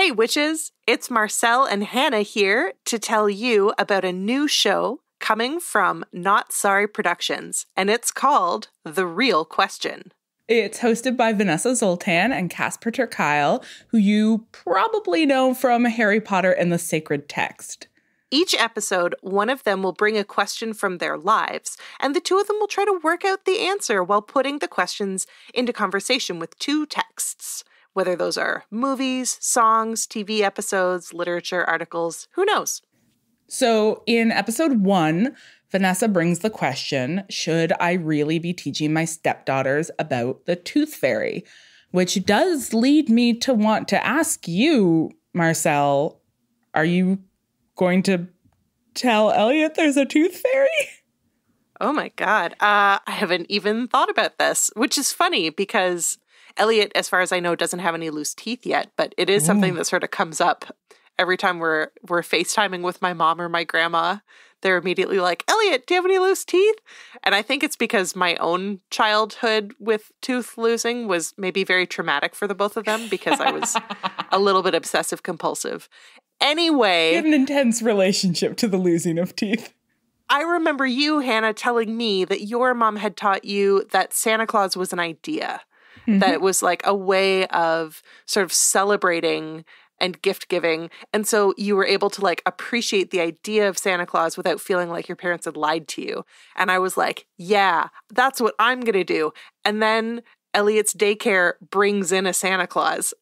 Hey, witches! It's Marcel and Hannah here to tell you about a new show coming from Not Sorry Productions, and it's called The Real Question. It's hosted by Vanessa Zoltan and Casper Kuile, who you probably know from Harry Potter and the Sacred Text. Each episode, one of them will bring a question from their lives, and the two of them will try to work out the answer while putting the questions into conversation with two texts. Whether those are movies, songs, TV episodes, literature, articles, who knows? So in episode 1, Vanessa brings the question, should I really be teaching my stepdaughters about the tooth fairy? Which does lead me to want to ask you, Marcel, are you going to tell Elliot there's a tooth fairy? Oh my God. I haven't even thought about this, which is funny because Elliot, as far as I know, doesn't have any loose teeth yet, but it is something that sort of comes up every time we're FaceTiming with my mom or my grandma. They're immediately like, Elliot, do you have any loose teeth? And I think it's because my own childhood with tooth losing was maybe very traumatic for the both of them because I was a little bit obsessive compulsive. Anyway. You have an intense relationship to the losing of teeth. I remember you, Hannah, telling me that your mom had taught you that Santa Claus was an idea. That it was like a way of sort of celebrating and gift giving. And so you were able to like appreciate the idea of Santa Claus without feeling like your parents had lied to you. And I was like, yeah, that's what I'm going to do. And then Elliot's daycare brings in a Santa Claus.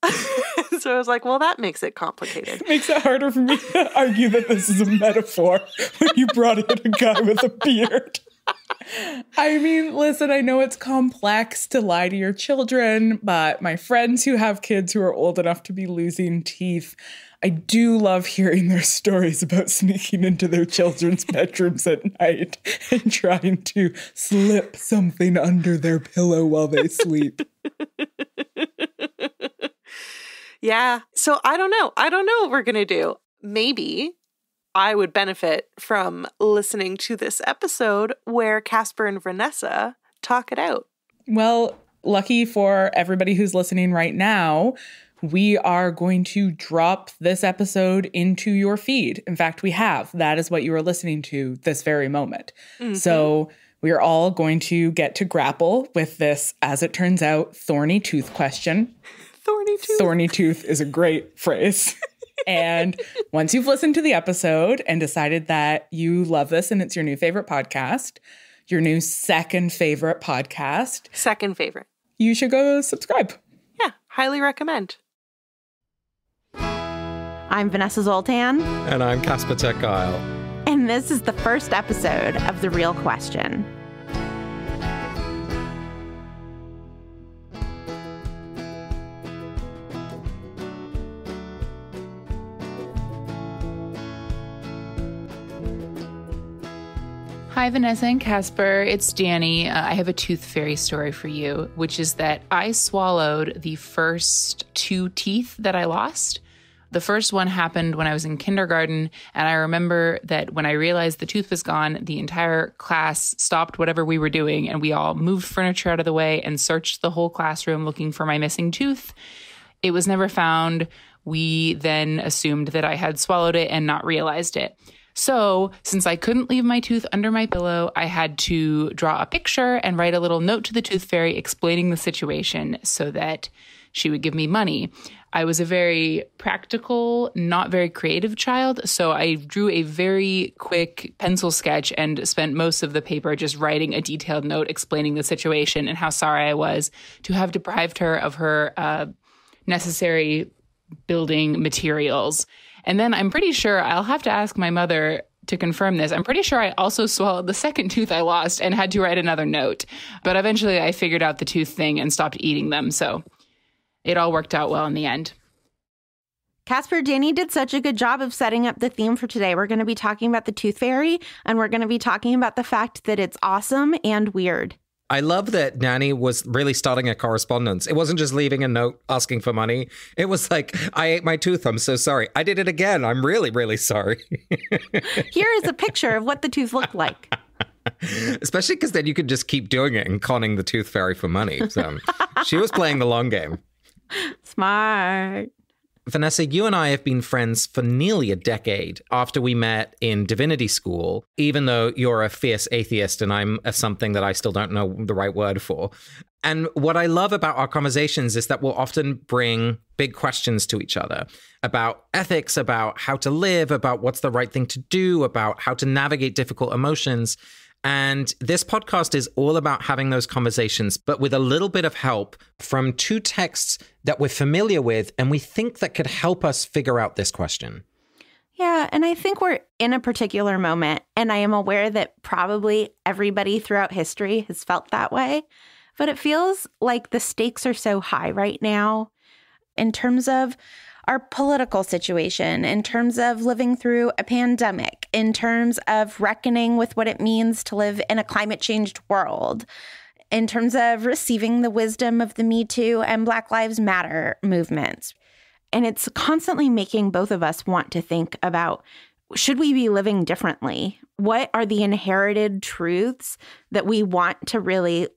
So I was like, well, that makes it complicated. It makes it harder for me to argue that this is a metaphor when you brought in a guy with a beard. I mean, listen, I know it's complex to lie to your children, but my friends who have kids who are old enough to be losing teeth, I do love hearing their stories about sneaking into their children's bedrooms at night and trying to slip something under their pillow while they sleep. Yeah. So I don't know. I don't know what we're going to do. Maybe I would benefit from listening to this episode where Casper and Vanessa talk it out. Well, lucky for everybody who's listening right now, we are going to drop this episode into your feed. In fact, we have. That is what you are listening to this very moment. Mm-hmm. So we are all going to get to grapple with this, as it turns out, thorny tooth question. Thorny tooth. Thorny tooth is a great phrase. And once you've listened to the episode and decided that you love this and it's your new favorite podcast, your new second favorite podcast. Second favorite. You should go subscribe. Yeah, highly recommend. I'm Vanessa Zoltan. And I'm Casper Kuile. And this is the first episode of The Real Question. Hi, Vanessa and Casper. It's Danny. I have a tooth fairy story for you, which is that I swallowed the first 2 teeth that I lost. The first one happened when I was in kindergarten, and I remember that when I realized the tooth was gone, the entire class stopped whatever we were doing, and we all moved furniture out of the way and searched the whole classroom looking for my missing tooth. It was never found. We then assumed that I had swallowed it and not realized it. So since I couldn't leave my tooth under my pillow, I had to draw a picture and write a little note to the tooth fairy explaining the situation so that she would give me money. I was a very practical, not very creative child, so I drew a very quick pencil sketch and spent most of the paper just writing a detailed note explaining the situation and how sorry I was to have deprived her of her necessary building materials. And then I'm pretty sure I'll have to ask my mother to confirm this. I'm pretty sure I also swallowed the second tooth I lost and had to write another note. But eventually I figured out the tooth thing and stopped eating them. So it all worked out well in the end. Casper, Danny did such a good job of setting up the theme for today. We're going to be talking about the tooth fairy, and we're going to be talking about the fact that it's awesome and weird. I love that Nanny was really starting a correspondence. It wasn't just leaving a note asking for money. It was like, I ate my tooth. I'm so sorry. I did it again. I'm really, really sorry. Here is a picture of what the tooth looked like. Especially because then you could just keep doing it and conning the tooth fairy for money. So she was playing the long game. Smart. Vanessa, you and I have been friends for nearly a decade after we met in divinity school, even though you're a fierce atheist and I'm a something that I still don't know the right word for. And what I love about our conversations is that we'll often bring big questions to each other about ethics, about how to live, about what's the right thing to do, about how to navigate difficult emotions. And this podcast is all about having those conversations, but with a little bit of help from two texts that we're familiar with and we think that could help us figure out this question. Yeah, and I think we're in a particular moment, and I am aware that probably everybody throughout history has felt that way, but it feels like the stakes are so high right now in terms of our political situation, in terms of living through a pandemic, in terms of reckoning with what it means to live in a climate-changed world, in terms of receiving the wisdom of the Me Too and Black Lives Matter movements. And it's constantly making both of us want to think about, should we be living differently? What are the inherited truths that we want to really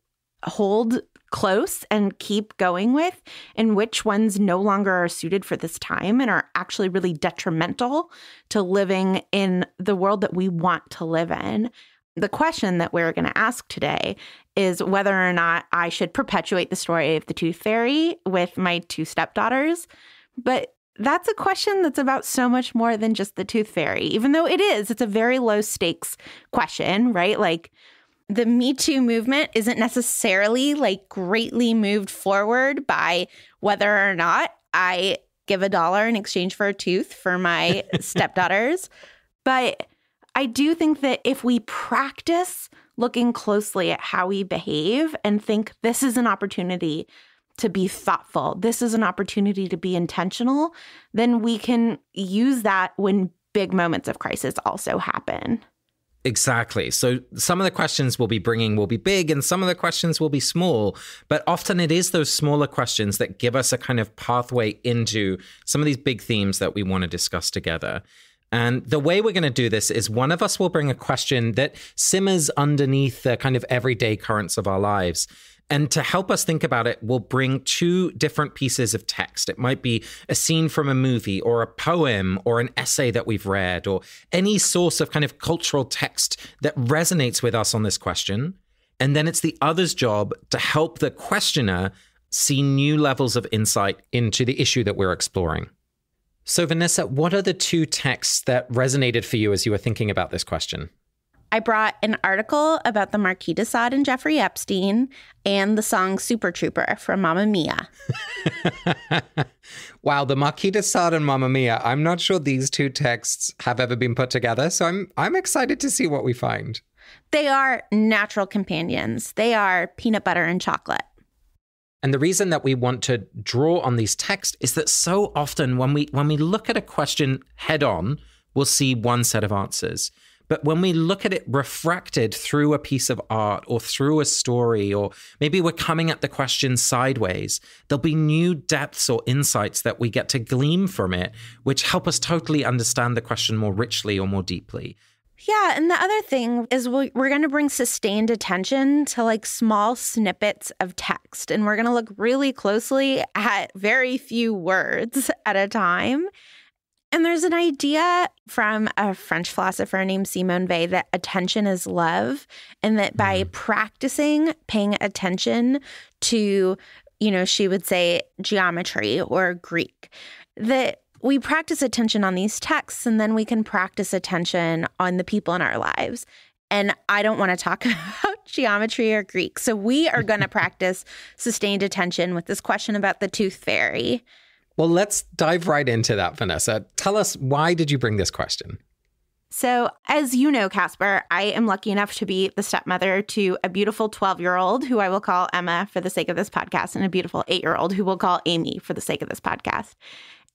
hold close and keep going with, and which ones no longer are suited for this time and are actually really detrimental to living in the world that we want to live in? The question that we're going to ask today is whether or not I should perpetuate the story of the Tooth Fairy with my two stepdaughters. But that's a question that's about so much more than just the Tooth Fairy, even though it's a very low stakes question, right? Like, the Me Too movement isn't necessarily like greatly moved forward by whether or not I give $1 in exchange for a tooth for my stepdaughters. But I do think that if we practice looking closely at how we behave and think this is an opportunity to be thoughtful, this is an opportunity to be intentional, then we can use that when big moments of crisis also happen. Exactly. So some of the questions we'll be bringing will be big and some of the questions will be small, but often it is those smaller questions that give us a kind of pathway into some of these big themes that we want to discuss together. And the way we're going to do this is one of us will bring a question that simmers underneath the kind of everyday currents of our lives. And to help us think about it, we'll bring two different pieces of text. It might be a scene from a movie or a poem or an essay that we've read or any source of kind of cultural text that resonates with us on this question. And then it's the other's job to help the questioner see new levels of insight into the issue that we're exploring. So Vanessa, what are the two texts that resonated for you as you were thinking about this question? I brought an article about the Marquis de Sade and Jeffrey Epstein and the song Super Trooper from Mamma Mia. Wow, the Marquis de Sade and Mamma Mia. I'm not sure these two texts have ever been put together, so I'm excited to see what we find. They are natural companions. They are peanut butter and chocolate. And the reason that we want to draw on these texts is that so often when we look at a question head on, we'll see one set of answers. But when we look at it refracted through a piece of art or through a story, or maybe we're coming at the question sideways, there'll be new depths or insights that we get to glean from it, which help us totally understand the question more richly or more deeply. Yeah, and the other thing is we're going to bring sustained attention to like small snippets of text, and we're going to look really closely at very few words at a time. And there's an idea from a French philosopher named Simone Weil that attention is love, and that by practicing paying attention to, she would say geometry or Greek, that we practice attention on these texts and then we can practice attention on the people in our lives. And I don't want to talk about geometry or Greek. So we are going to practice sustained attention with this question about the Tooth Fairy. Well, let's dive right into that, Vanessa. Tell us, why did you bring this question? So, as you know, Casper, I am lucky enough to be the stepmother to a beautiful 12-year-old who I will call Emma for the sake of this podcast, and a beautiful 8-year-old who we'll call Amy for the sake of this podcast.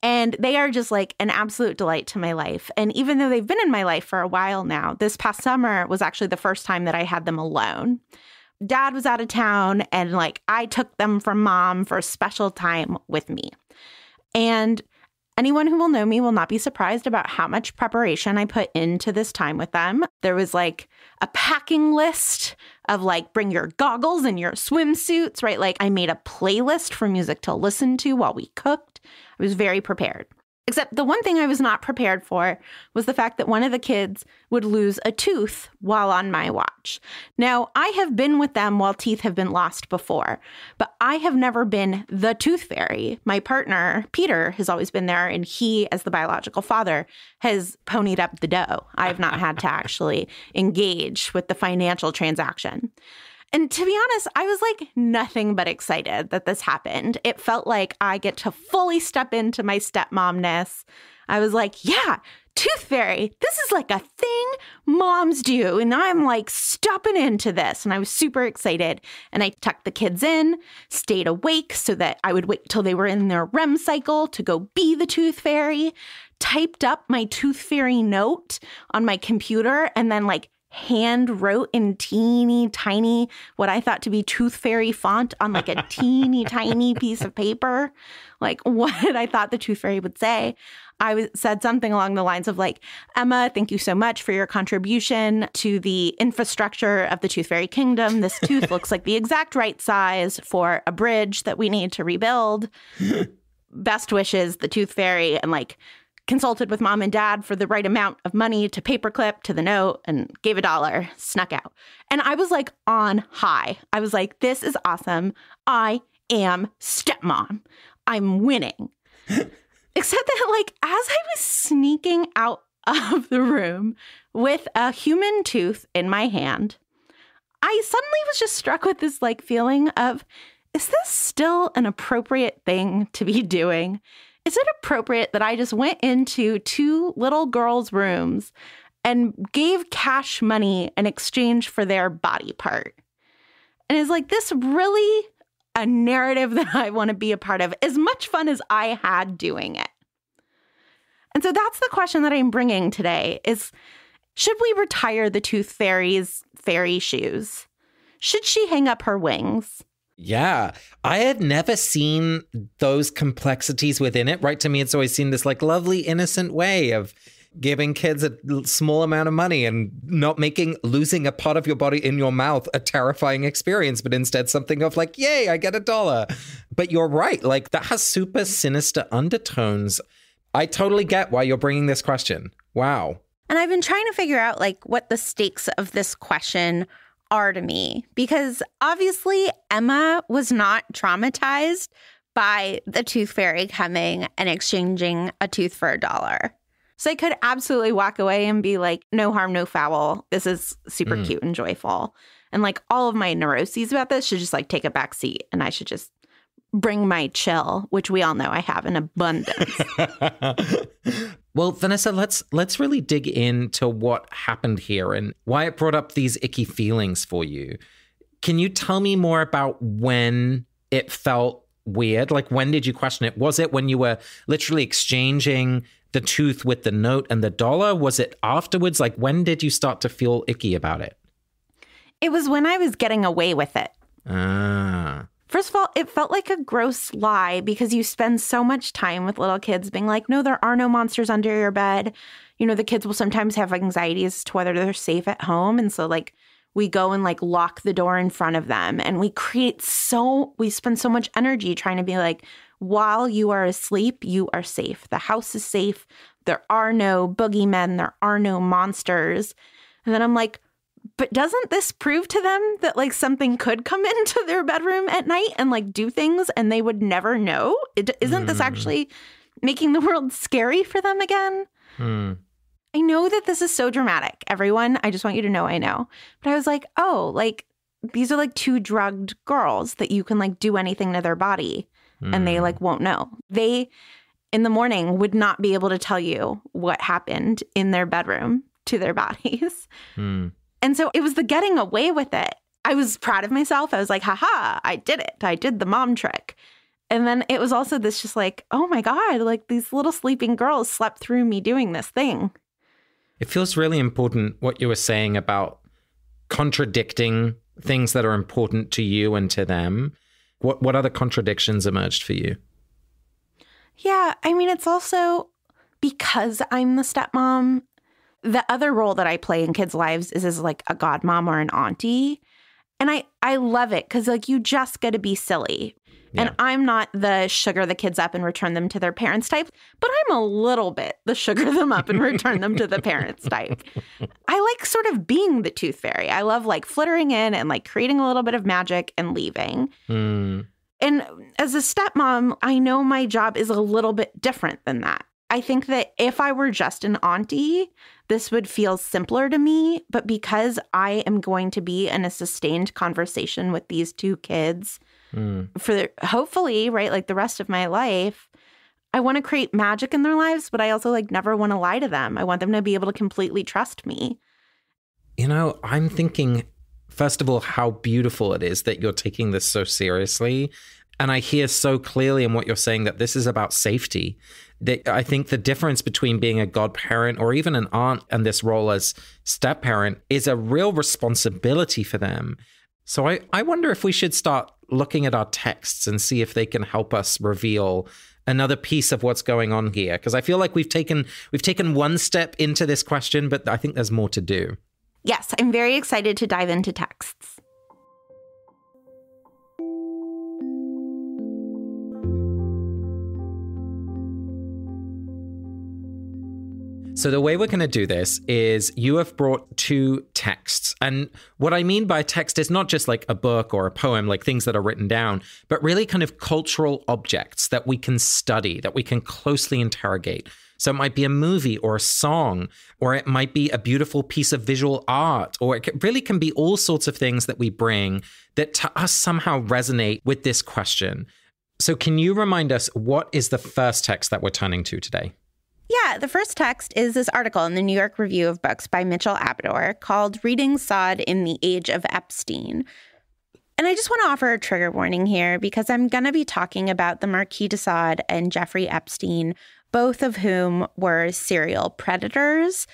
And they are just like an absolute delight to my life. And even though they've been in my life for a while now, this past summer was actually the first time that I had them alone. Dad was out of town, and I took them from mom for a special time with me. And anyone who will know me will not be surprised about how much preparation I put into this time with them. There was a packing list of bring your goggles and your swimsuits, right? I made a playlist for music to listen to while we cooked. I was very prepared. Except the one thing I was not prepared for was the fact that one of the kids would lose a tooth while on my watch. Now, I have been with them while teeth have been lost before, but I have never been the tooth fairy. My partner, Peter, has always been there, and he, as the biological father, has ponied up the dough. I have not had to actually engage with the financial transaction. And to be honest, I was like nothing but excited that this happened. It felt like I get to fully step into my stepmomness. I was like, yeah, tooth fairy, this is like a thing moms do. And I'm like stepping into this. And I was super excited. And I tucked the kids in, stayed awake so that I would wait till they were in their REM cycle to go be the tooth fairy, typed up my tooth fairy note on my computer, and then like hand wrote in teeny tiny what I thought to be tooth fairy font on like a teeny tiny piece of paper, like what I thought the tooth fairy would say. I said something along the lines of like, Emma, thank you so much for your contribution to the infrastructure of the tooth fairy kingdom. This tooth looks like the exact right size for a bridge that we need to rebuild. Best wishes, the tooth fairy, and like consulted with mom and dad for the right amount of money to paperclip to the note and gave $1, snuck out. And I was like on high. I was like, this is awesome. I am stepmom. I'm winning. Except that like as I was sneaking out of the room with a human tooth in my hand, I suddenly was just struck with this like feeling of, is this still an appropriate thing to be doing? Is it appropriate that I just went into two little girls' rooms and gave cash money in exchange for their body part? And is like this really a narrative that I want to be a part of, as much fun as I had doing it? And so that's the question that I'm bringing today is, should we retire the tooth fairy's fairy shoes? Should she hang up her wings? Yeah, I had never seen those complexities within it. Right, to me, it's always seemed this like lovely, innocent way of giving kids a small amount of money and not making losing a part of your body in your mouth a terrifying experience, but instead something of like, yay, I get $1. But you're right, like that has super sinister undertones. I totally get why you're bringing this question. Wow. And I've been trying to figure out like what the stakes of this question are to me, because obviously Emma was not traumatized by the tooth fairy coming and exchanging a tooth for $1. So I could absolutely walk away and be like, no harm, no foul. This is super cute and joyful. And like all of my neuroses about this should just like take a back seat, and I should just bring my chill, which we all know I have in abundance. Well, Vanessa, let's really dig into what happened here and why it brought up these icky feelings for you. Can you tell me more about when it felt weird? Like, when did you question it? Was it when you were literally exchanging the tooth with the note and the $1? Was it afterwards? Like, when did you start to feel icky about it? It was when I was getting away with it. Ah. First of all, it felt like a gross lie because you spend so much time with little kids being like, no, there are no monsters under your bed. You know, the kids will sometimes have anxiety as to whether they're safe at home. And so like we go and like lock the door in front of them, and we spend so much energy trying to be like, while you are asleep, you are safe. The house is safe. There are no boogeymen. There are no monsters. And then I'm like, but doesn't this prove to them that like something could come into their bedroom at night and like do things and they would never know? Isn't this actually making the world scary for them again? I know that this is so dramatic, everyone. I just want you to know I know. But I was like, oh, like these are like two drugged girls that you can like do anything to their body and they like won't know. They in the morning would not be able to tell you what happened in their bedroom to their bodies. And so it was the getting away with it. I was proud of myself. I was like, haha, I did it. I did the mom trick. And then it was also this just like, oh my God, like these little sleeping girls slept through me doing this thing. It feels really important what you were saying about contradicting things that are important to you and to them. What other contradictions emerged for you? Yeah, I mean, it's also because I'm the stepmom. The other role that I play in kids' lives is as like a godmom or an auntie. And I love it because like you just get to be silly. And I'm not the sugar the kids up and return them to their parents type, but I'm a little bit the sugar them up and return them to the parents type. I like sort of being the tooth fairy. I love like flittering in and like creating a little bit of magic and leaving. And as a stepmom, I know my job is a little bit different than that. I think that if I were just an auntie, this would feel simpler to me. But because I am going to be in a sustained conversation with these two kids for hopefully, right, like the rest of my life, I want to create magic in their lives, but I also like never want to lie to them. I want them to be able to completely trust me. You know, I'm thinking, first of all, how beautiful it is that you're taking this so seriously. And I hear so clearly in what you're saying that this is about safety. That I think the difference between being a godparent or even an aunt and this role as step-parent is a real responsibility for them. So I wonder if we should start looking at our texts and see if they can help us reveal another piece of what's going on here. Because I feel like we've taken one step into this question, but I think there's more to do. Yes, I'm very excited to dive into texts. So the way we're going to do this is you have brought two texts. And what I mean by text is not just like a book or a poem, like things that are written down, but really kind of cultural objects that we can study, that we can closely interrogate. So it might be a movie or a song, or it might be a beautiful piece of visual art, or it really can be all sorts of things that we bring that to us somehow resonate with this question. So can you remind us what is the first text that we're turning to today? Yeah, the first text is this article in the New York Review of Books by Mitchell Abador called Reading Sod in the Age of Epstein. And I just want to offer a trigger warning here because I'm going to be talking about the Marquis de Sade and Jeffrey Epstein, both of whom were serial predators.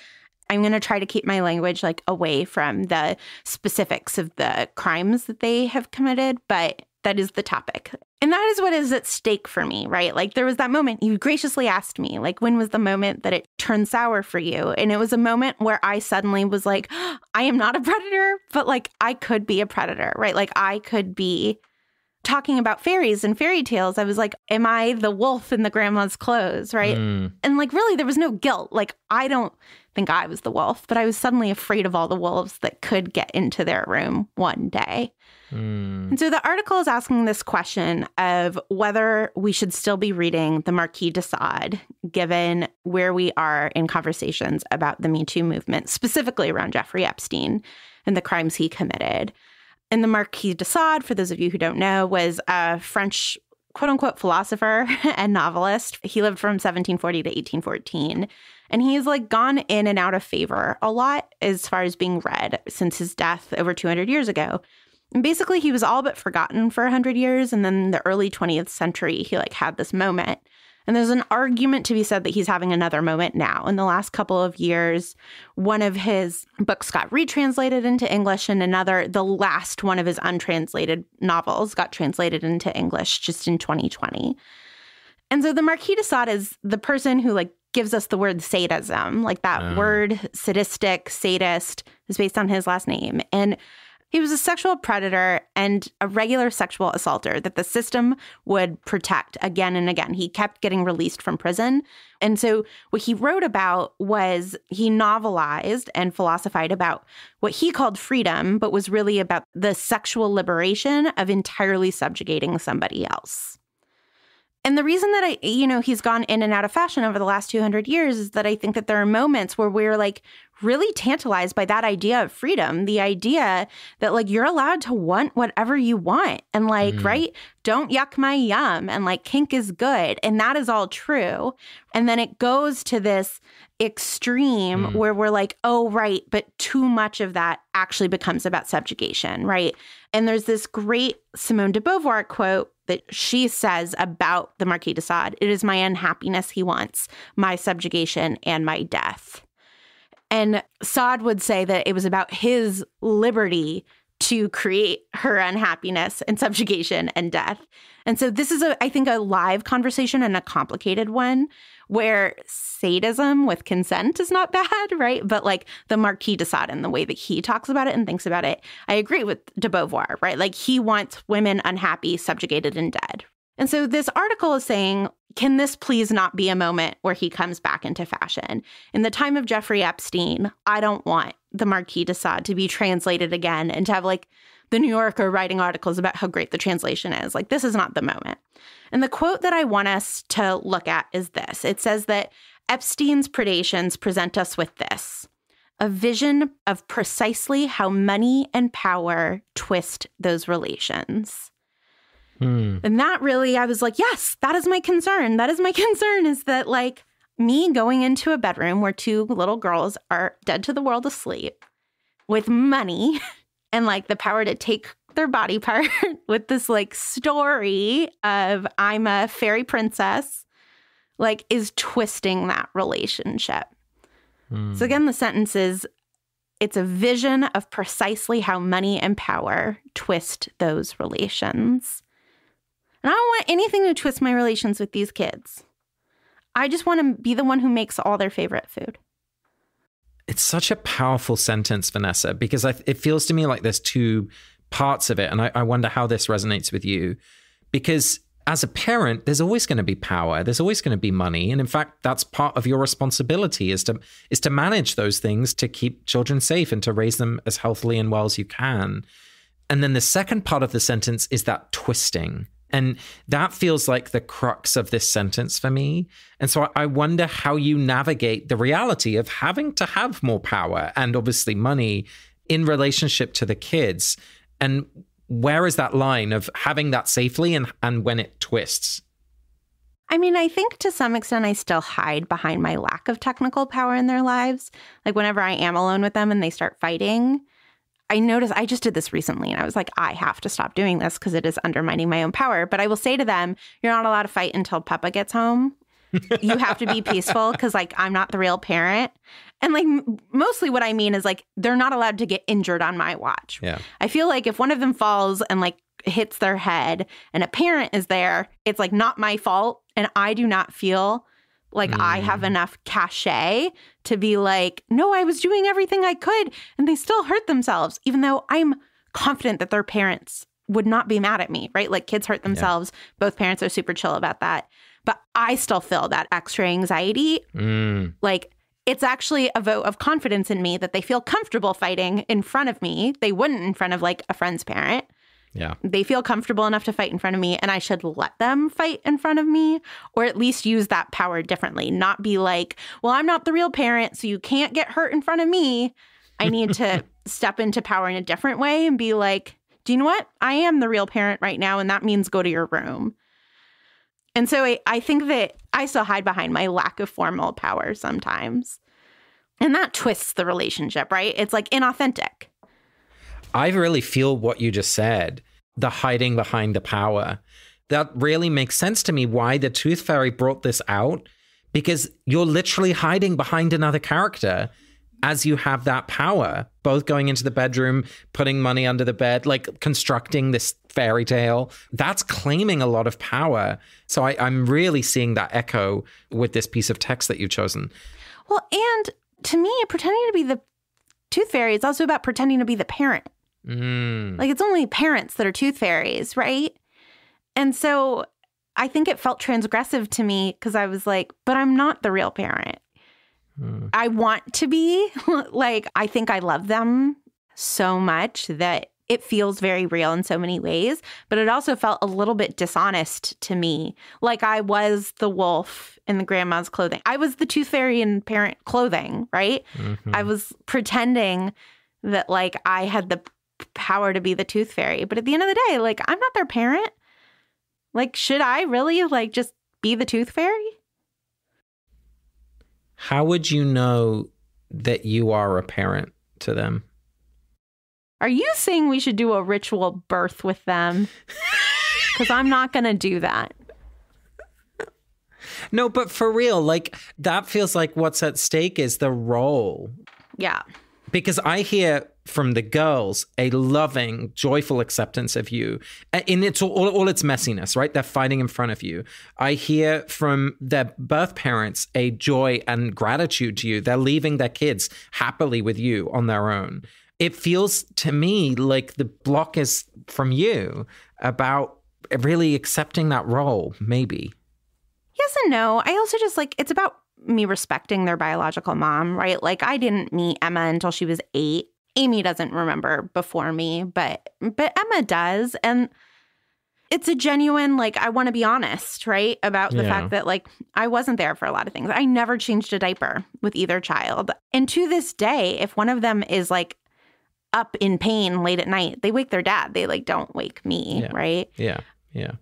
I'm going to try to keep my language like away from the specifics of the crimes that they have committed, but that is the topic. And that is what is at stake for me, right? Like there was that moment you graciously asked me, like, when was the moment that it turned sour for you? And it was a moment where I suddenly was like, oh, I am not a predator, but like I could be a predator, right? Like I could be talking about fairies and fairy tales. I was like, am I the wolf in the grandma's clothes, right? And like really there was no guilt. Like I don't think I was the wolf, but I was suddenly afraid of all the wolves that could get into their room one day. And so the article is asking this question of whether we should still be reading the Marquis de Sade, given where we are in conversations about the Me Too movement, specifically around Jeffrey Epstein and the crimes he committed. And the Marquis de Sade, for those of you who don't know, was a French quote-unquote philosopher and novelist. He lived from 1740 to 1814. And he's like gone in and out of favor a lot as far as being read since his death over 200 years ago. And basically, he was all but forgotten for 100 years. And then in the early 20th century, he like had this moment. And there's an argument to be said that he's having another moment now. In the last couple of years, one of his books got retranslated into English and the last one of his untranslated novels got translated into English just in 2020. And so the Marquis de Sade is the person who like gives us the word sadism, like that word sadistic, sadist is based on his last name. And he was a sexual predator and a regular sexual assaulter that the system would protect again and again. He kept getting released from prison. And so what he wrote about was he novelized and philosophized about what he called freedom, but was really about the sexual liberation of entirely subjugating somebody else. And the reason that he's gone in and out of fashion over the last 200 years is that I think that there are moments where we're like really tantalized by that idea of freedom, the idea that like you're allowed to want whatever you want and like, right, don't yuck my yum and like kink is good. And that is all true. And then it goes to this extreme where we're like, oh, right, but too much of that actually becomes about subjugation, right? And there's this great Simone de Beauvoir quote that she says about the Marquis de Sade: "It is my unhappiness he wants, my subjugation and my death." And Sade would say that it was about his liberty to create her unhappiness and subjugation and death. And so this is, I think, a live conversation and a complicated one where sadism with consent is not bad, right? But like the Marquis de Sade and the way that he talks about it and thinks about it, I agree with de Beauvoir, right? Like he wants women unhappy, subjugated, and dead. And so this article is saying, can this please not be a moment where he comes back into fashion? In the time of Jeffrey Epstein, I don't want the Marquis de Sade to be translated again and to have like the New Yorker writing articles about how great the translation is. Like, this is not the moment. And the quote that I want us to look at is this. It says that Epstein's predations present us with this: a vision of precisely how money and power twist those relations. And that really, I was like, yes, that is my concern. That is my concern, is that like me going into a bedroom where two little girls are dead to the world asleep with money and like the power to take their body part with this like story of I'm a fairy princess, like is twisting that relationship. So again, the sentence is, it's a vision of precisely how money and power twist those relations. And I don't want anything to twist my relations with these kids. I just want to be the one who makes all their favorite food. It's such a powerful sentence, Vanessa, because it feels to me like there's two parts of it. And I wonder how this resonates with you. Because as a parent, there's always going to be power. There's always going to be money. And in fact, that's part of your responsibility is to manage those things, to keep children safe and to raise them as healthily and well as you can. And then the second part of the sentence is that twisting. And that feels like the crux of this sentence for me. And so I wonder how you navigate the reality of having to have more power and obviously money in relationship to the kids. And where is that line of having that safely and when it twists? I mean, I think to some extent I still hide behind my lack of technical power in their lives. Like whenever I am alone with them and they start fighting, I notice, I just did this recently and I was like, I have to stop doing this because it is undermining my own power. But I will say to them, you're not allowed to fight until Papa gets home. You have to be peaceful because like I'm not the real parent. And like mostly what I mean is like they're not allowed to get injured on my watch. Yeah. I feel like if one of them falls and like hits their head and a parent is there, it's like not my fault. And I do not feel like I have enough cachet to be like, no, I was doing everything I could and they still hurt themselves, even though I'm confident that their parents would not be mad at me, right? Like kids hurt themselves. Yeah. Both parents are super chill about that. But I still feel that extra anxiety. Like it's actually a vote of confidence in me that they feel comfortable fighting in front of me. They wouldn't in front of like a friend's parent. Yeah. They feel comfortable enough to fight in front of me, and I should let them fight in front of me, or at least use that power differently. Not be like, well, I'm not the real parent, so you can't get hurt in front of me. I need to step into power in a different way and be like, do you know what? I am the real parent right now, and that means go to your room. And so I think that I still hide behind my lack of formal power sometimes. And that twists the relationship, right? It's like inauthentic. I really feel what you just said, the hiding behind the power. That really makes sense to me why the Tooth Fairy brought this out, because you're literally hiding behind another character as you have that power, both going into the bedroom, putting money under the bed, like constructing this fairy tale. That's claiming a lot of power. So I'm really seeing that echo with this piece of text that you've chosen. Well, and to me, pretending to be the Tooth Fairy is also about pretending to be the parent. Like it's only parents that are tooth fairies, right? And so I think it felt transgressive to me because I was like, but I'm not the real parent. I want to be. Like, I think I love them so much that it feels very real in so many ways, but it also felt a little bit dishonest to me. Like I was the wolf in the grandma's clothing. I was the Tooth Fairy in parent clothing, right? I was pretending that like I had the power to be the Tooth Fairy. But at the end of the day, like I'm not their parent. Like, should I really like just be the Tooth Fairy? How would you know that you are a parent to them? Are you saying we should do a ritual birth with them? Because I'm not going to do that. No, but for real, like that feels like what's at stake is the role. Yeah. Because I hear from the girls a loving, joyful acceptance of you in its all its messiness, right? They're fighting in front of you. I hear from their birth parents a joy and gratitude to you. They're leaving their kids happily with you on their own. It feels to me like the block is from you about really accepting that role, maybe. Yes and no. I also just it's about me respecting their biological mom, right? Like, I didn't meet Emma until she was 8. Amy doesn't remember before me, but Emma does. And it's a genuine, I want to be honest, right? About the fact that, I wasn't there for a lot of things. I never changed a diaper with either child. And to this day, if one of them is, up in pain late at night, they wake their dad. They, don't wake me, right? Yeah.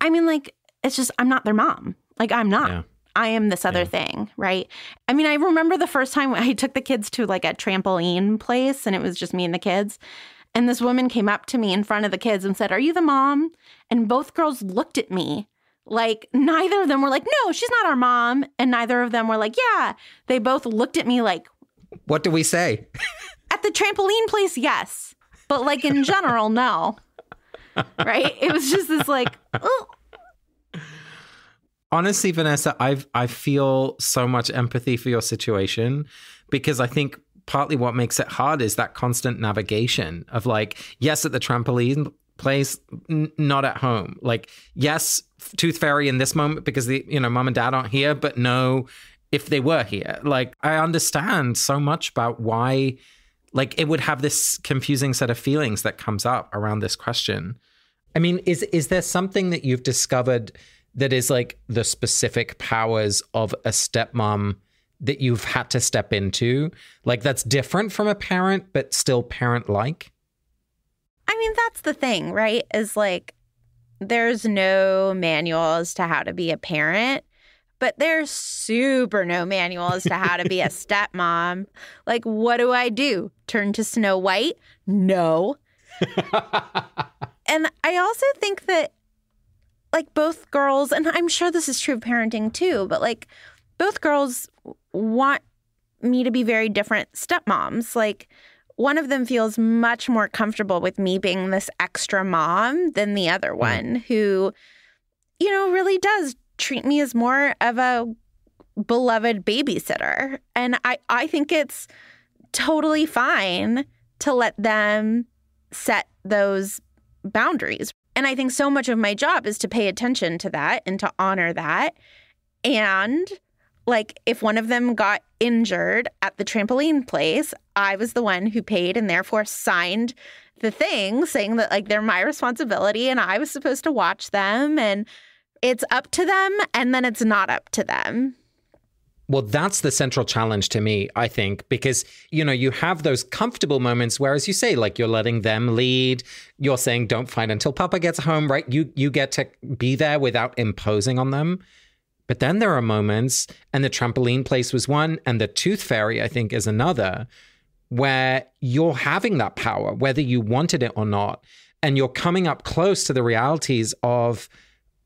I mean, it's just, I'm not their mom. I'm not. Yeah. I am this other thing, right? I mean, I remember the first time I took the kids to a trampoline place, and it was just me and the kids. And this woman came up to me in front of the kids and said, "Are you the mom?" And both girls looked at me neither of them were "No, she's not our mom." And neither of them were "Yeah." They both looked at me what do we say? At the trampoline place, yes. But in general, no. Right? It was just this oh. Honestly, Vanessa, I feel so much empathy for your situation, because I think partly what makes it hard is that constant navigation of yes, at the trampoline place, not at home. Yes, Tooth Fairy in this moment because mom and dad aren't here, but no, if they were here. I understand so much about why it would have this confusing set of feelings that comes up around this question. I mean, is there something that you've discovered that is the specific powers of a stepmom that you've had to step into? That's different from a parent, but still parent-like? I mean, that's the thing, right? Is there's no manual as to how to be a parent, but there's super no manual as to how to be a stepmom. What do? Turn to Snow White? No. And I also think that both girls, and I'm sure this is true of parenting too, but both girls want me to be very different stepmoms. One of them feels much more comfortable with me being this extra mom than the other one, who, really does treat me as more of a beloved babysitter. And I think it's totally fine to let them set those boundaries. And I think so much of my job is to pay attention to that and to honor that. And if one of them got injured at the trampoline place, I was the one who paid and therefore signed the thing saying that they're my responsibility and I was supposed to watch them, and it's up to them and then it's not up to them. Well, that's the central challenge to me, I think, because, you have those comfortable moments where, as you say, you're letting them lead. You're saying, don't fight until Papa gets home, right? You get to be there without imposing on them. But then there are moments, and the trampoline place was one, and the Tooth Fairy, I think, is another, where you're having that power, whether you wanted it or not. And you're coming up close to the realities of,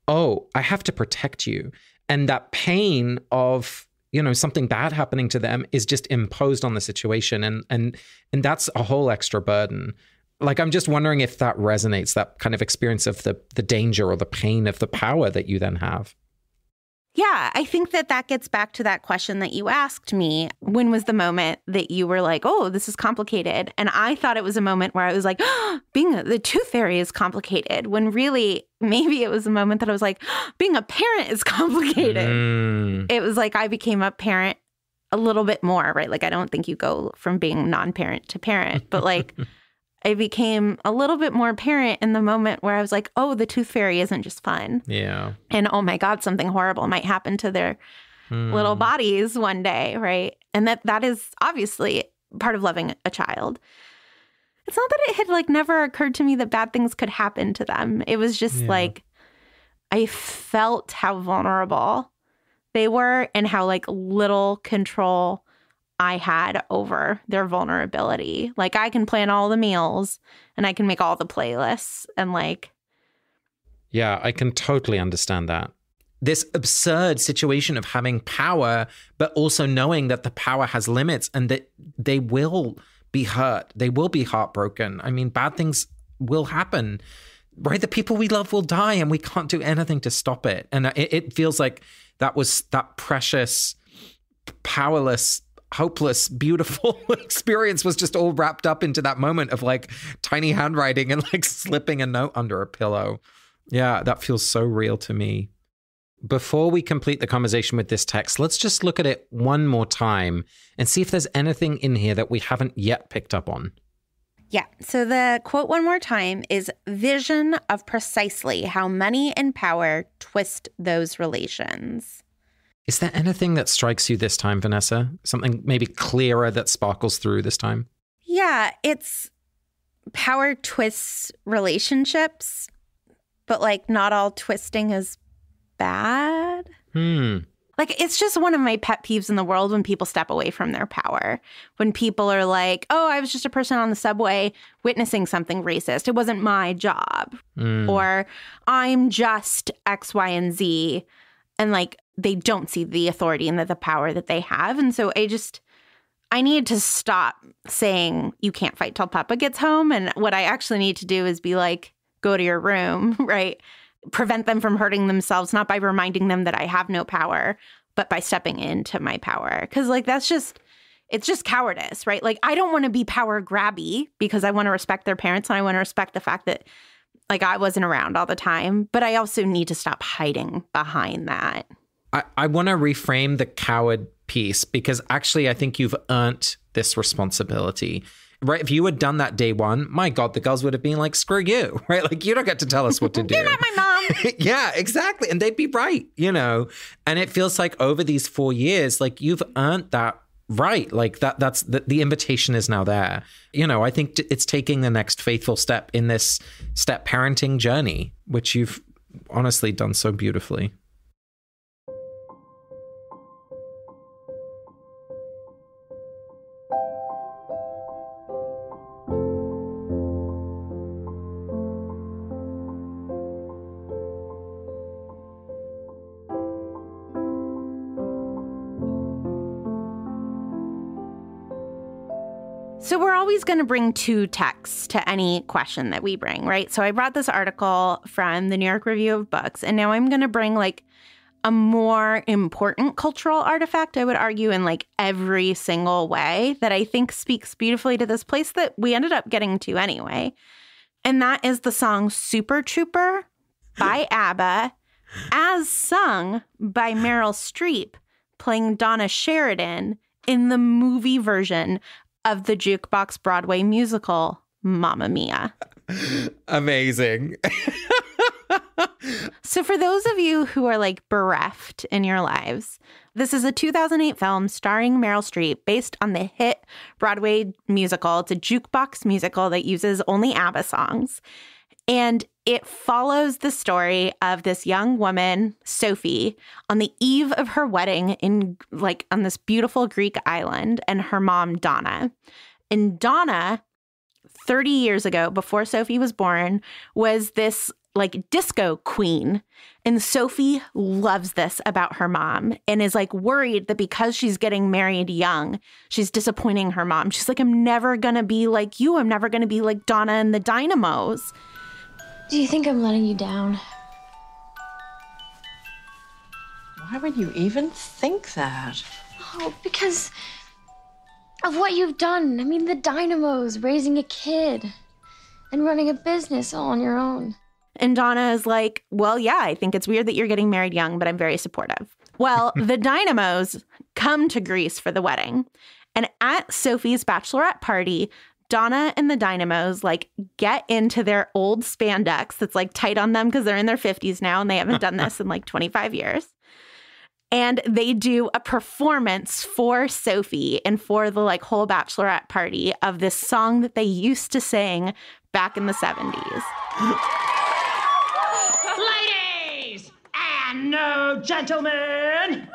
oh, I have to protect you. And that pain of something bad happening to them is just imposed on the situation. And that's a whole extra burden. I'm just wondering if that resonates, that kind of experience of the danger or the pain of the power that you then have. Yeah, I think that gets back to that question that you asked me. When was the moment that you were oh, this is complicated? And I thought it was a moment where I was being the Tooth Fairy is complicated, when really maybe it was a moment that I was being a parent is complicated. It was I became a parent a little bit more, right? I don't think you go from being non-parent to parent, but I became a little bit more parent in the moment where I was oh, the Tooth Fairy isn't just fun. Yeah. And oh my God, something horrible might happen to their little bodies one day, right? And that is obviously part of loving a child. It's not that it had never occurred to me that bad things could happen to them. It was just I felt how vulnerable they were and how little control I had over their vulnerability. I can plan all the meals and I can make all the playlists and Yeah, I can totally understand that. This absurd situation of having power, but also knowing that the power has limits and that they will be hurt. They will be heartbroken. I mean, bad things will happen, right? The people we love will die and we can't do anything to stop it. And it feels like that precious, powerless, hopeless, beautiful experience was just all wrapped up into that moment of like tiny handwriting and like slipping a note under a pillow. Yeah, that feels so real to me. Before we complete the conversation with this text, let's just look at it one more time and see if there's anything in here that we haven't yet picked up on. Yeah. So the quote one more time is vision of precisely how money and power twist those relations. Is there anything that strikes you this time, Vanessa? Something maybe clearer that sparkles through this time? Yeah, it's power twists relationships, but like not all twisting is bad. Like, it's just one of my pet peeves in the world when people step away from their power. When people are like, oh, I was just a person on the subway witnessing something racist. It wasn't my job. Or I'm just X, Y, and Z. And like, they don't see the authority and the power that they have. And so I need to stop saying you can't fight till Papa gets home. And what I actually need to do is be like, go to your room, right? Prevent them from hurting themselves, not by reminding them that I have no power, but by stepping into my power. Because like, it's just cowardice, right? Like, I don't want to be power grabby because I want to respect their parents and I want to respect the fact that like I wasn't around all the time. But I also need to stop hiding behind that. I want to reframe the coward piece because actually I think you've earned this responsibility, right? If you had done that day one, my God, the girls would have been like, screw you, right? Like, you don't get to tell us what to do. You're not my mom. Yeah, exactly. And they'd be right, you know? And it feels like over these 4 years, like you've earned that right. Like that's the invitation is now there. You know, I think it's taking the next faithful step in this step parenting journey, which you've honestly done so beautifully. So we're always going to bring two texts to any question that we bring, right? So I brought this article from the New York Review of Books, and now I'm going to bring like a more important cultural artifact, I would argue, in like every single way that I think speaks beautifully to this place that we ended up getting to anyway. And that is the song Super Trooper by ABBA, as sung by Meryl Streep, playing Donna Sheridan in the movie version of the Jukebox Broadway musical, Mamma Mia. Amazing. So for those of you who are like bereft in your lives, this is a 2008 film starring Meryl Streep based on the hit Broadway musical. It's a jukebox musical that uses only ABBA songs. And it follows the story of this young woman, Sophie, on the eve of her wedding in like on this beautiful Greek island, and her mom, Donna. And Donna, 30 years ago, before Sophie was born, was this like disco queen. And Sophie loves this about her mom and is like worried that because she's getting married young, she's disappointing her mom. She's like, I'm never going to be like you. I'm never going to be like Donna and the Dynamos. Do you think I'm letting you down? Why would you even think that? Oh, because of what you've done. I mean, the Dynamos, raising a kid and running a business all on your own. And Donna is like, well, yeah, I think it's weird that you're getting married young, but I'm very supportive. Well, the Dynamos come to Greece for the wedding. And at Sophie's bachelorette party, Donna and the Dynamos like get into their old spandex that's like tight on them because they're in their 50s now and they haven't done this in like 25 years. And they do a performance for Sophie and for the like whole bachelorette party of this song that they used to sing back in the 70s. Ladies and gentlemen,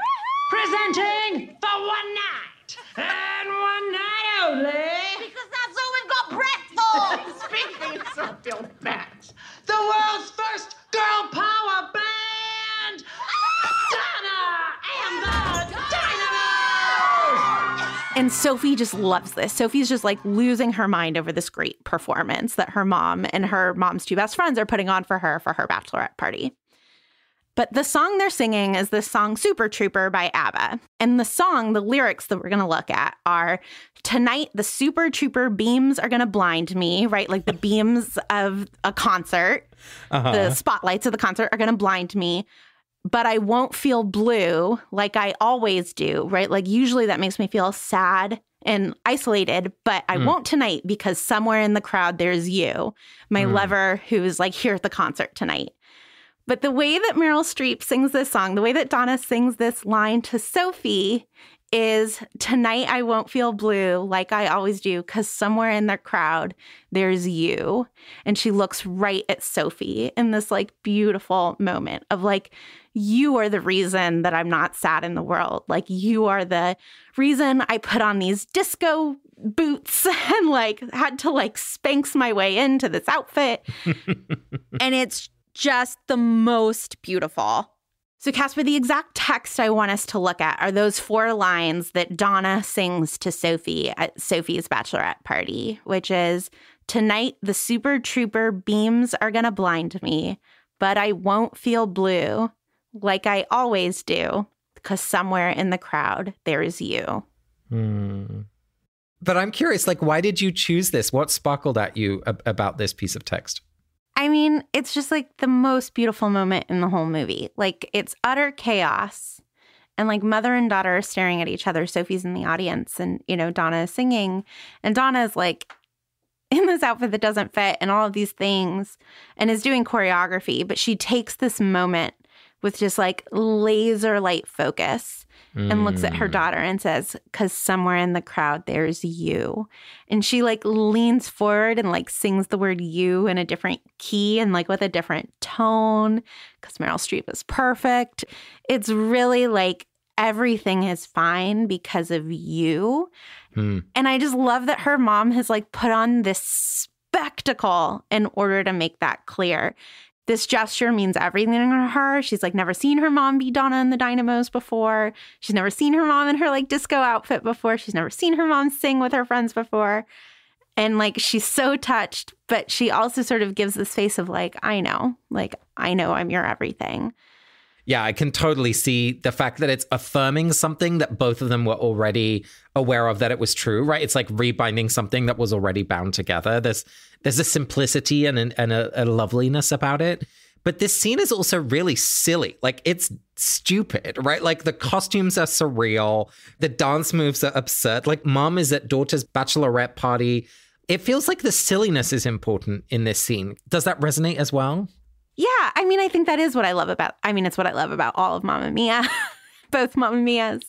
presenting for one night and one night only. Because that's all we've got breath for. Speak for yourself, Bill Max. The world's first girl power band, Donna and the Dynamos. And Sophie just loves this. Sophie's just like losing her mind over this great performance that her mom and her mom's two best friends are putting on for her bachelorette party. But the song they're singing is this song Super Trooper by ABBA. And the song, the lyrics that we're going to look at are, tonight the Super Trooper beams are going to blind me, right? Like the beams of a concert, the spotlights of the concert are going to blind me. But I won't feel blue like I always do, right? Like usually that makes me feel sad and isolated, but I won't tonight because somewhere in the crowd there's you, my lover who's like here at the concert tonight. But the way that Meryl Streep sings this song, the way that Donna sings this line to Sophie is, tonight I won't feel blue like I always do because somewhere in the crowd there's you. And she looks right at Sophie in this like beautiful moment of like, you are the reason that I'm not sad in the world. Like you are the reason I put on these disco boots and like had to like Spanx my way into this outfit. And it's just the most beautiful. So Casper, the exact text I want us to look at are those 4 lines that Donna sings to Sophie at Sophie's bachelorette party, which is, tonight the Super Trooper beams are going to blind me, but I won't feel blue like I always do because somewhere in the crowd there is you. But I'm curious, like, why did you choose this? What sparkled at you about this piece of text? I mean, it's just like the most beautiful moment in the whole movie. Like, it's utter chaos. And like mother and daughter are staring at each other. Sophie's in the audience and, you know, Donna is singing. And Donna is like in this outfit that doesn't fit and all of these things and is doing choreography. But she takes this moment with just like laser light focus and looks at her daughter and says, because somewhere in the crowd, there's you. And she like leans forward and like sings the word you in a different key and like with a different tone because Meryl Streep is perfect. It's really like everything is fine because of you. And I just love that her mom has like put on this spectacle in order to make that clear. This gesture means everything to her. She's like never seen her mom be Donna and the Dynamos before. She's never seen her mom in her like disco outfit before. She's never seen her mom sing with her friends before. And like she's so touched, but she also sort of gives this face of like, I know I'm your everything. Yeah, I can totally see the fact that it's affirming something that both of them were already aware of that it was true, right? It's like rebinding something that was already bound together. There's a simplicity and a loveliness about it. But this scene is also really silly. Like, it's stupid, right? Like, the costumes are surreal. The dance moves are absurd. Like, mom is at daughter's bachelorette party. It feels like the silliness is important in this scene. Does that resonate as well? Yeah, I mean, I think that is what I love about, it's what I love about all of Mamma Mia, both Mamma Mias,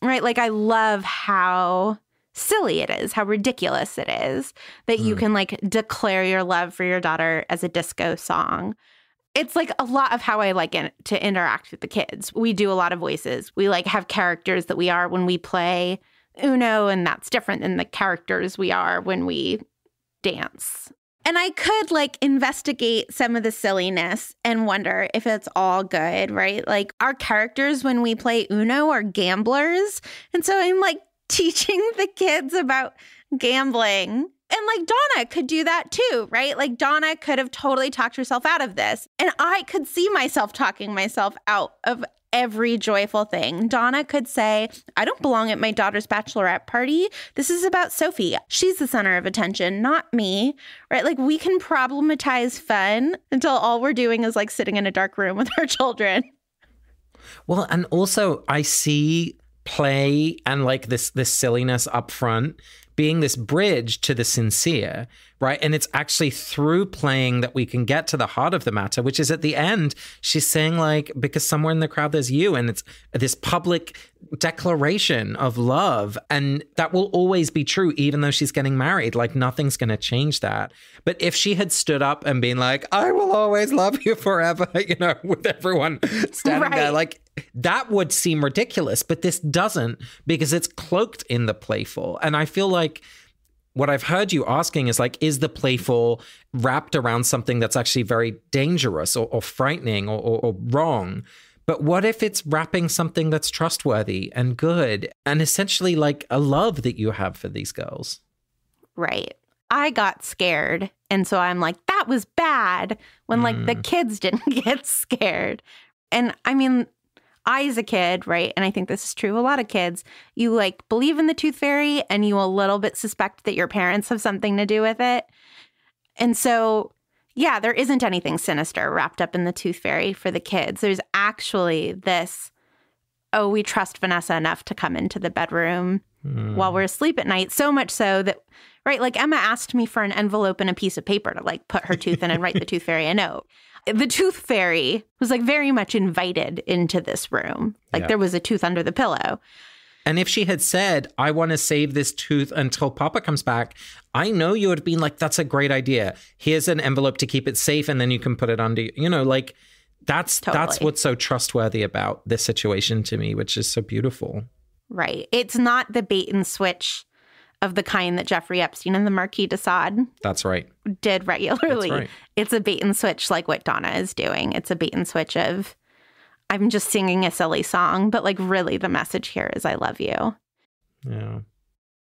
right? Like, I love how silly it is, how ridiculous it is that you can like declare your love for your daughter as a disco song. It's like a lot of how I like to interact with the kids. We do a lot of voices. We like have characters that we are when we play Uno, and that's different than the characters we are when we dance. And I could like investigate some of the silliness and wonder if it's all good, right? Like our characters when we play Uno are gamblers. And so I'm like teaching the kids about gambling. And like Donna could do that too, right? Like Donna could have totally talked herself out of this. And I could see myself talking myself out of every joyful thing. Donna could say, I don't belong at my daughter's bachelorette party. This is about Sophie. She's the center of attention, not me, right? Like we can problematize fun until all we're doing is like sitting in a dark room with our children. Well, and also I see play and like this silliness up front being this bridge to the sincere, right? And it's actually through playing that we can get to the heart of the matter, which is at the end, she's saying like, because somewhere in the crowd there's you, and it's this public declaration of love. And that will always be true, even though she's getting married. Like nothing's going to change that. But if she had stood up and been like, I will always love you forever, you know, with everyone standing there, like that would seem ridiculous. But this doesn't, because it's cloaked in the playful. And I feel like what I've heard you asking is like, is the playful wrapped around something that's actually very dangerous or frightening or wrong? But what if it's wrapping something that's trustworthy and good and essentially like a love that you have for these girls? Right. I got scared. And so I'm like, that was bad when like the kids didn't get scared. And I mean, I, as a kid, right, and I think this is true of a lot of kids, you like believe in the tooth fairy and you a little bit suspect that your parents have something to do with it. And so, yeah, there isn't anything sinister wrapped up in the tooth fairy for the kids. There's actually this, oh, we trust Vanessa enough to come into the bedroom while we're asleep at night. So much so that, right, like Emma asked me for an envelope and a piece of paper to like put her tooth in and write the tooth fairy a note. The tooth fairy was like very much invited into this room. Like there was a tooth under the pillow. And if she had said, I want to save this tooth until Papa comes back, I know you would have been like, that's a great idea. Here's an envelope to keep it safe and then you can put it under, you know, like that's what's so trustworthy about this situation to me, which is so beautiful. Right. It's not the bait and switch of the kind that Jeffrey Epstein and the Marquis de Sade That's right. did regularly. That's right. It's a bait and switch like what Donna is doing. It's a bait and switch of, I'm just singing a silly song, but like really the message here is I love you. Yeah.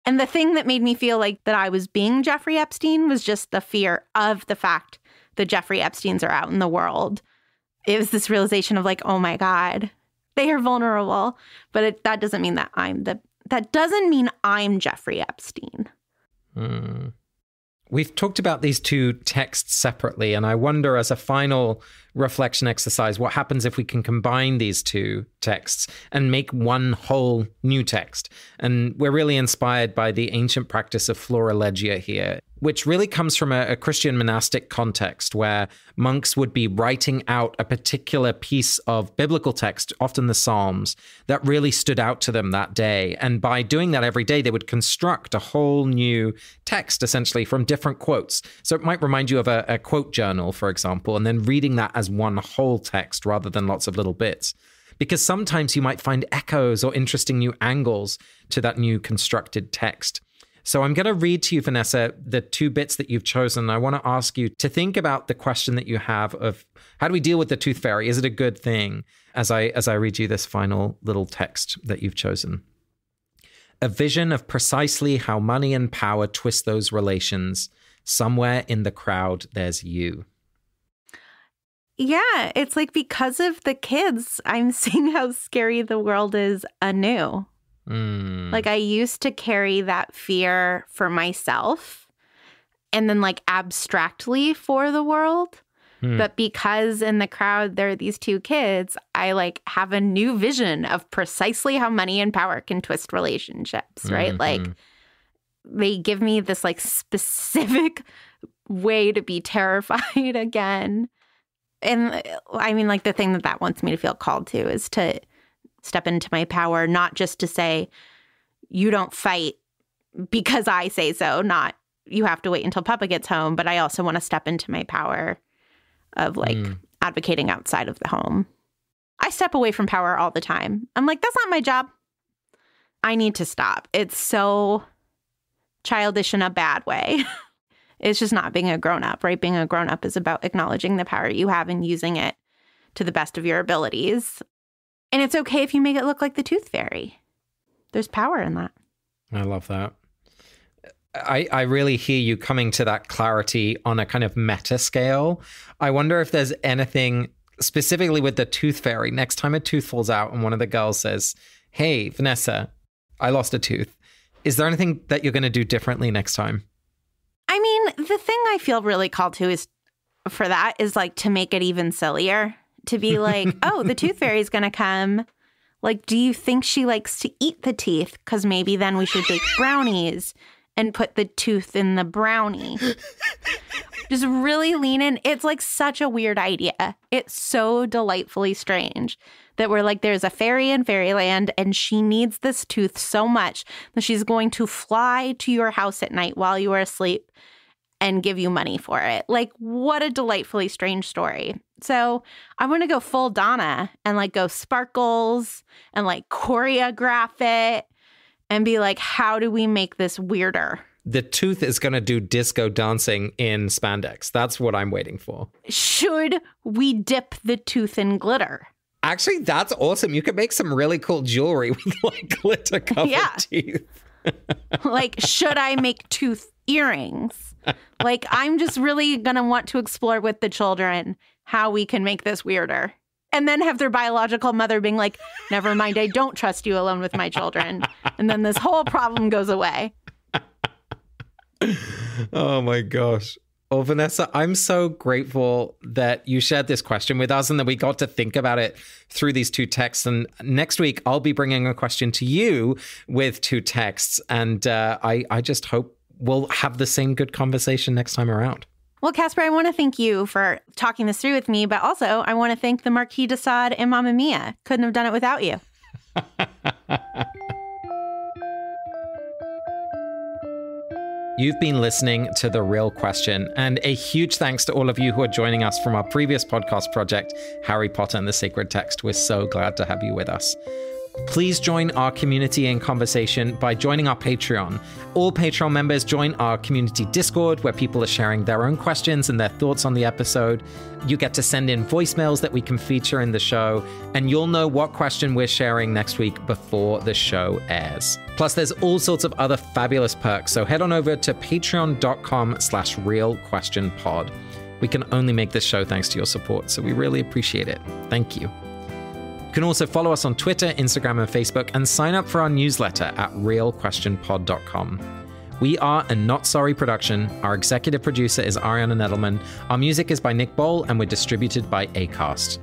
And the thing that made me feel like that I was being Jeffrey Epstein was just the fear of the fact that Jeffrey Epsteins are out in the world. It was this realization of like, oh my God, they are vulnerable. But that doesn't mean that that doesn't mean I'm Jeffrey Epstein. We've talked about these two texts separately, and I wonder, as a final reflection exercise, what happens if we can combine these two texts and make one whole new text? And we're really inspired by the ancient practice of florilegia here, which really comes from a Christian monastic context where monks would be writing out a particular piece of biblical text, often the Psalms, that really stood out to them that day. And by doing that every day, they would construct a whole new text, essentially, from different quotes. So it might remind you of a quote journal, for example, and then reading that as one whole text rather than lots of little bits. Because sometimes you might find echoes or interesting new angles to that new constructed text. So I'm going to read to you, Vanessa, the two bits that you've chosen. I want to ask you to think about the question that you have of how do we deal with the tooth fairy? Is it a good thing? As I read you this final little text that you've chosen. A vision of precisely how money and power twist those relations. Somewhere in the crowd, there's you. Yeah, it's like because of the kids, I'm seeing how scary the world is anew. Like I used to carry that fear for myself and then like abstractly for the world. But because in the crowd there are these two kids, I like have a new vision of precisely how money and power can twist relationships, right? Like they give me this like specific way to be terrified again. And I mean, like the thing that wants me to feel called to is to step into my power, not just to say, you don't fight because I say so, not you have to wait until Papa gets home. But I also want to step into my power of like advocating outside of the home. I step away from power all the time. I'm like, that's not my job. I need to stop. It's so childish in a bad way. It's just not being a grown-up, right? Being a grown-up is about acknowledging the power you have and using it to the best of your abilities. And it's okay if you make it look like the tooth fairy. There's power in that. I love that. I really hear you coming to that clarity on a kind of meta scale. I wonder if there's anything specifically with the tooth fairy. Next time a tooth falls out and one of the girls says, hey, Vanessa, I lost a tooth. Is there anything that you're going to do differently next time? I mean, the thing I feel really called to is for that is like to make it even sillier. To be like, oh, the tooth fairy's going to come. Like, do you think she likes to eat the teeth? Because maybe then we should bake brownies and put the tooth in the brownie. Just really lean in. It's like such a weird idea. It's so delightfully strange that we're like, there's a fairy in fairyland and she needs this tooth so much that she's going to fly to your house at night while you are asleep and give you money for it. Like, what a delightfully strange story. So I want to go full Donna and like go sparkles and like choreograph it and be like, how do we make this weirder? The tooth is going to do disco dancing in spandex. That's what I'm waiting for. Should we dip the tooth in glitter? Actually, that's awesome. You could make some really cool jewelry with like glitter covered teeth. Like, should I make tooth earrings? Like, I'm just really going to want to explore with the children how we can make this weirder. And then have their biological mother being like, never mind, I don't trust you alone with my children. And then this whole problem goes away. Oh my gosh. Oh, Vanessa, I'm so grateful that you shared this question with us and that we got to think about it through these 2 texts. And next week, I'll be bringing a question to you with 2 texts. And I just hope we'll have the same good conversation next time around. Well, Casper, I want to thank you for talking this through with me, but also I want to thank the Marquis de Sade and Mamma Mia. Couldn't have done it without you. You've been listening to The Real Question, and a huge thanks to all of you who are joining us from our previous podcast project, Harry Potter and the Sacred Text. We're so glad to have you with us. Please join our community in conversation by joining our Patreon. All Patreon members join our community Discord, where people are sharing their own questions and their thoughts on the episode. You get to send in voicemails that we can feature in the show, and you'll know what question we're sharing next week before the show airs. Plus, there's all sorts of other fabulous perks, so head on over to patreon.com/realquestionpod. We can only make this show thanks to your support, so we really appreciate it. Thank you. You can also follow us on Twitter, Instagram, and Facebook, and sign up for our newsletter at realquestionpod.com. We are a Not Sorry production. Our executive producer is Ariana Nettleman. Our music is by Nick Boll, and we're distributed by Acast.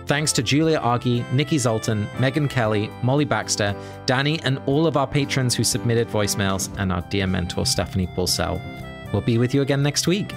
Thanks to Julia Argy, Nikki Zoltan, Megan Kelly, Molly Baxter, Danny, and all of our patrons who submitted voicemails, and our dear mentor, Stephanie Pulsell. We'll be with you again next week.